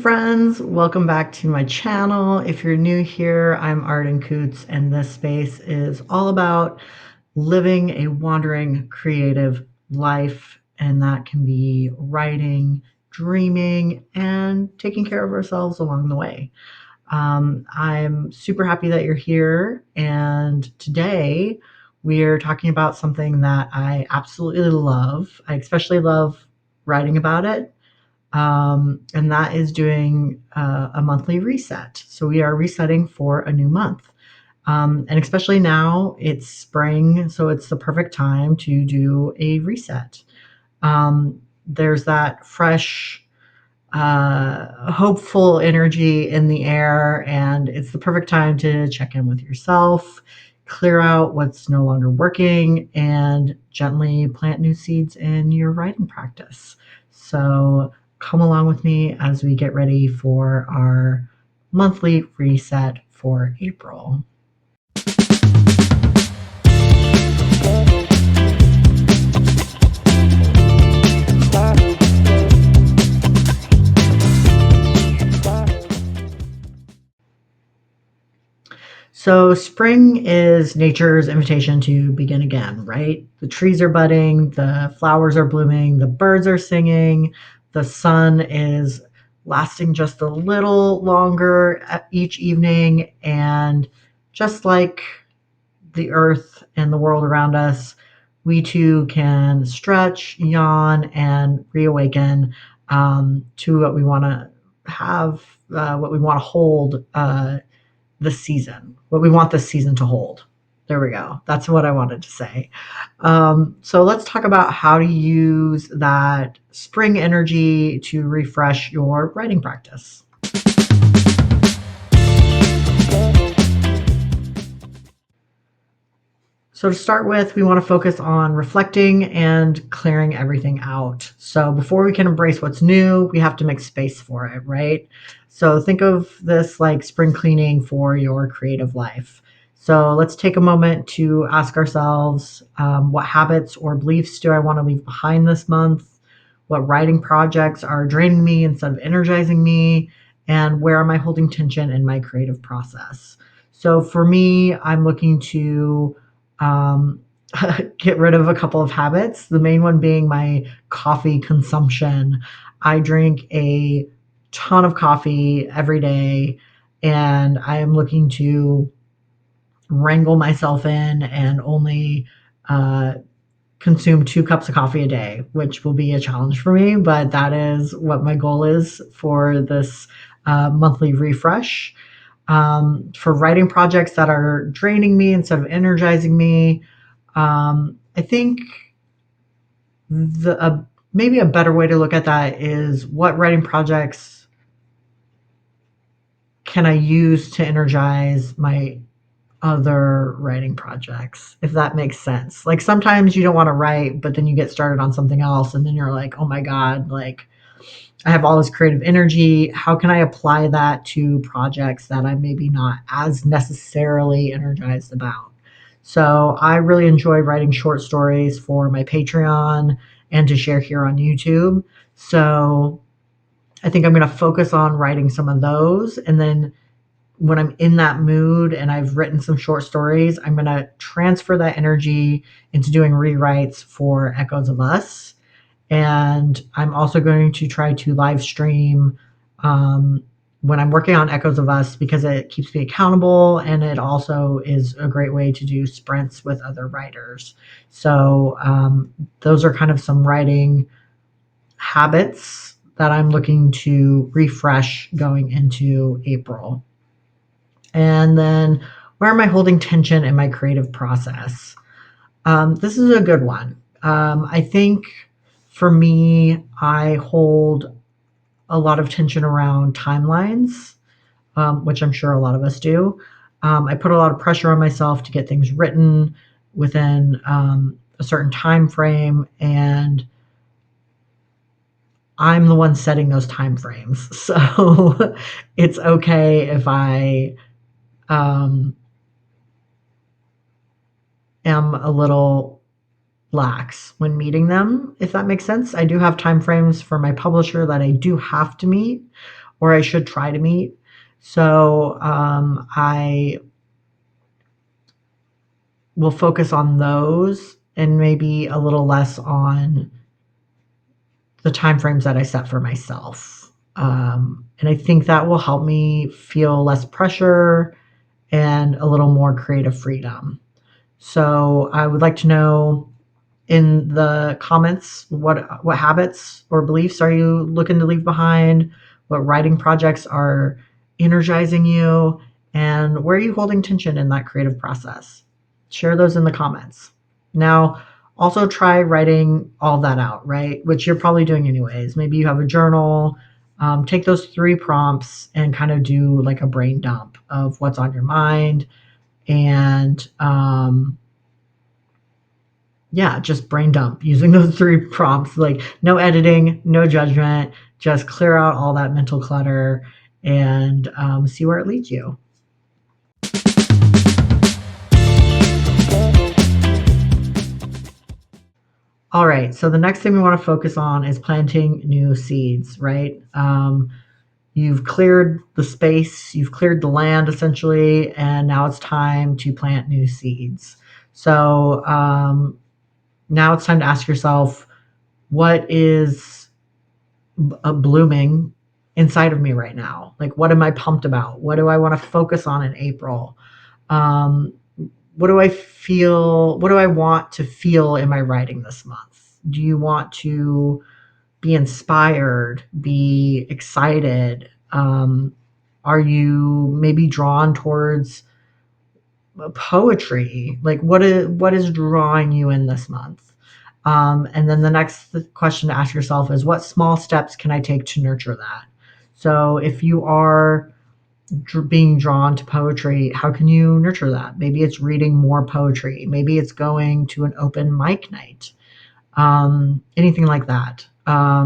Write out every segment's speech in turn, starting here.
friends, welcome back to my channel. If you're new here, I'm Arden Coots, and this space is all about living a wandering creative life, and that can be writing, dreaming, and taking care of ourselves along the way. I'm super happy that you're here, and today we're talking about something that I absolutely love. I especially love writing about it, and that is doing a monthly reset. So we are resetting for a new month. And especially now it's spring, so it's the perfect time to do a reset. There's that fresh, hopeful energy in the air, and it's the perfect time to check in with yourself, clear out what's no longer working, and gently plant new seeds in your writing practice. So come along with me as we get ready for our monthly reset for April. So, spring is nature's invitation to begin again, right? The trees are budding, the flowers are blooming, the birds are singing, the sun is lasting just a little longer each evening. And just like the earth and the world around us, we too can stretch, yawn, and reawaken to what we want to have, what we want to hold. The season, what we want this season to hold. There we go. That's what I wanted to say. So let's talk about how to use that spring energy to refresh your writing practice. So to start with, we want to focus on reflecting and clearing everything out. So before we can embrace what's new, we have to make space for it, right? So think of this like spring cleaning for your creative life. So let's take a moment to ask ourselves, what habits or beliefs do I want to leave behind this month? What writing projects are draining me instead of energizing me? And where am I holding tension in my creative process? So for me, I'm looking to um, get rid of a couple of habits. The main one being my coffee consumption. I drink a ton of coffee every day, and I am looking to wrangle myself in and only uh, consume 2 cups of coffee a day, which will be a challenge for me, but that is what my goal is for this monthly refresh. For writing projects that are draining me instead of energizing me, I think maybe a better way to look at that is what writing projects can I use to energize my other writing projects, if that makes sense. Like sometimes you don't want to write, but then you get started on something else, and then you're like, oh my God, like I have all this creative energy. How can I apply that to projects that I'm maybe not as necessarily energized about? So I really enjoy writing short stories for my Patreon and to share here on YouTube. So I think I'm going to focus on writing some of those. And then when I'm in that mood and I've written some short stories, I'm going to transfer that energy into doing rewrites for Echoes of Us. And I'm also going to try to live stream when I'm working on Echoes of Us, because it keeps me accountable, and it also is a great way to do sprints with other writers. So those are kind of some writing habits that I'm looking to refresh going into April. And then where am I holding tension in my creative process? This is a good one. I think for me, I hold a lot of tension around timelines, which I'm sure a lot of us do. I put a lot of pressure on myself to get things written within a certain time frame, and I'm the one setting those time frames. So it's okay if I um, am a little lax when meeting them, if that makes sense. I do have time frames for my publisher that I do have to meet, or I should try to meet. So I will focus on those and maybe a little less on the timeframes that I set for myself. And I think that will help me feel less pressure and a little more creative freedom. So I would like to know in the comments what habits or beliefs are you looking to leave behind, what writing projects are energizing you, and where are you holding tension in that creative process. Share those in the comments. Now also try writing all that out, right, which you're probably doing anyways. Maybe you have a journal. Take those 3 prompts and kind of do like a brain dump of what's on your mind, and yeah, just brain dump using those 3 prompts. Like, no editing, no judgment, just clear out all that mental clutter and see where it leads you. All right, so the next thing we want to focus on is planting new seeds, right? You've cleared the space, you've cleared the land essentially, and now it's time to plant new seeds. So now it's time to ask yourself, what is blooming inside of me right now? Like, what am I pumped about? What do I want to focus on in April? Um, what do I feel? What do I want to feel in my writing this month? Do you want to be inspired, be excited? Are you maybe drawn towards poetry? Like, what is drawing you in this month? And then the next question to ask yourself is, what small steps can I take to nurture that? So if you are being drawn to poetry, how can you nurture that? Maybe it's reading more poetry. Maybe it's going to an open mic night. Anything like that. I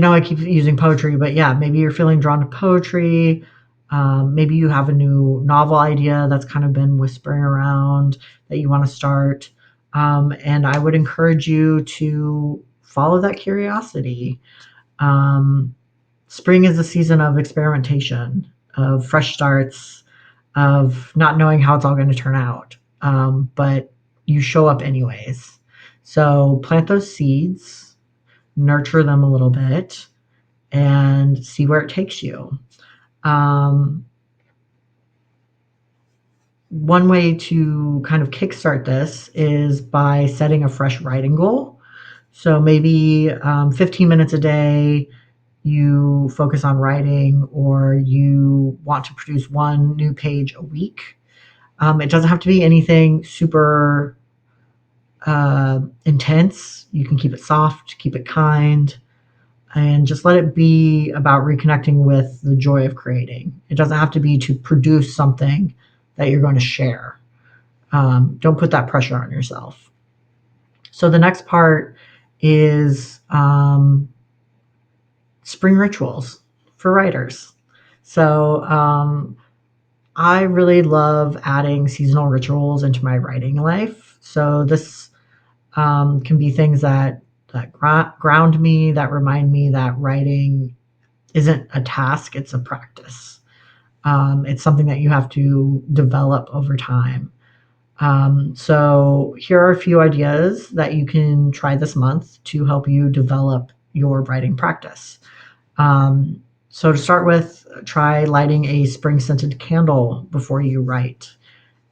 know I keep using poetry, but yeah, maybe you're feeling drawn to poetry. Maybe you have a new novel idea that's kind of been whispering around that you want to start. And I would encourage you to follow that curiosity. Um, Spring is a season of experimentation, of fresh starts, of not knowing how it's all going to turn out. But you show up anyways. So plant those seeds, nurture them a little bit, and see where it takes you. Um, One way to kind of kickstart this is by setting a fresh writing goal. So maybe 15 minutes a day, you focus on writing, or you want to produce 1 new page a week. It doesn't have to be anything super intense. You can keep it soft, keep it kind, and just let it be about reconnecting with the joy of creating. It doesn't have to be to produce something that you're going to share. Don't put that pressure on yourself. So the next part is spring rituals for writers. So I really love adding seasonal rituals into my writing life. So this can be things that ground me, that remind me that writing isn't a task, it's a practice. It's something that you have to develop over time. So here are a few ideas that you can try this month to help you develop your writing practice. So to start with, try lighting a spring scented candle before you write,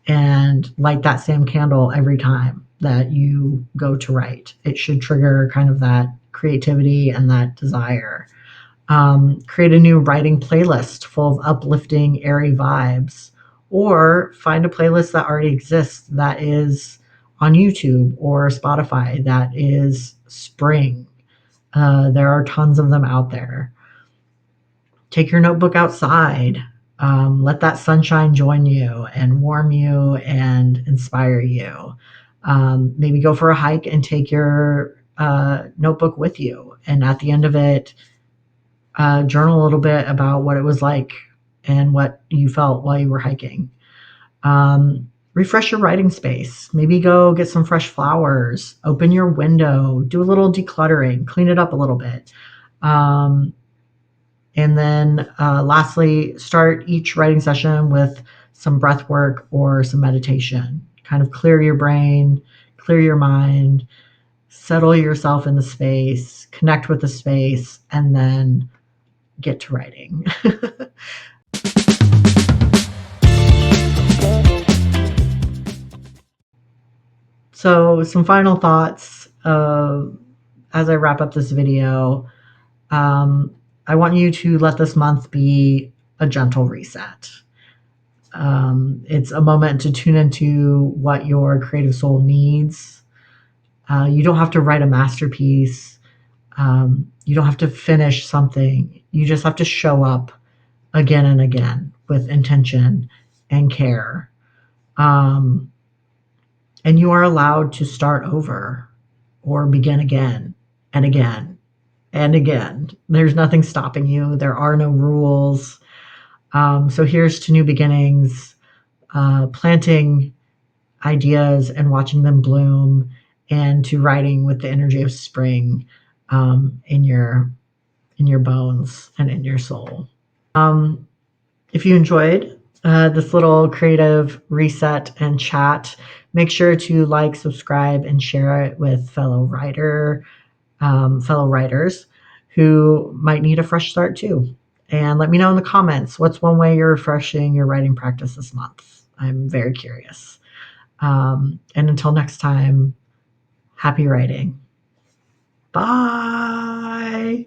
and light that same candle every time that you go to write. It should trigger kind of that creativity and that desire. Create a new writing playlist full of uplifting, airy vibes, or find a playlist that already exists that is on YouTube or Spotify that is spring. There are tons of them out there. Take your notebook outside. Let that sunshine join you and warm you and inspire you. Maybe go for a hike and take your notebook with you. And at the end of it, journal a little bit about what it was like and what you felt while you were hiking. Refresh your writing space. Maybe go get some fresh flowers, open your window, do a little decluttering, clean it up a little bit. Um, and then lastly, start each writing session with some breath work or some meditation. Kind of clear your brain, clear your mind, settle yourself in the space, connect with the space, and then get to writing. So, some final thoughts as I wrap up this video. Um, I want you to let this month be a gentle reset. It's a moment to tune into what your creative soul needs. You don't have to write a masterpiece. You don't have to finish something. You just have to show up again and again with intention and care. Um, and you are allowed to start over or begin again and again and again. There's nothing stopping you. There are no rules. So here's to new beginnings, planting ideas and watching them bloom, and to writing with the energy of spring in your bones and in your soul. If you enjoyed this little creative reset and chat, make sure to like, subscribe, and share it with fellow writers who might need a fresh start too. And let me know in the comments what's one way you're refreshing your writing practice this month. I'm very curious. And until next time, happy writing. Bye.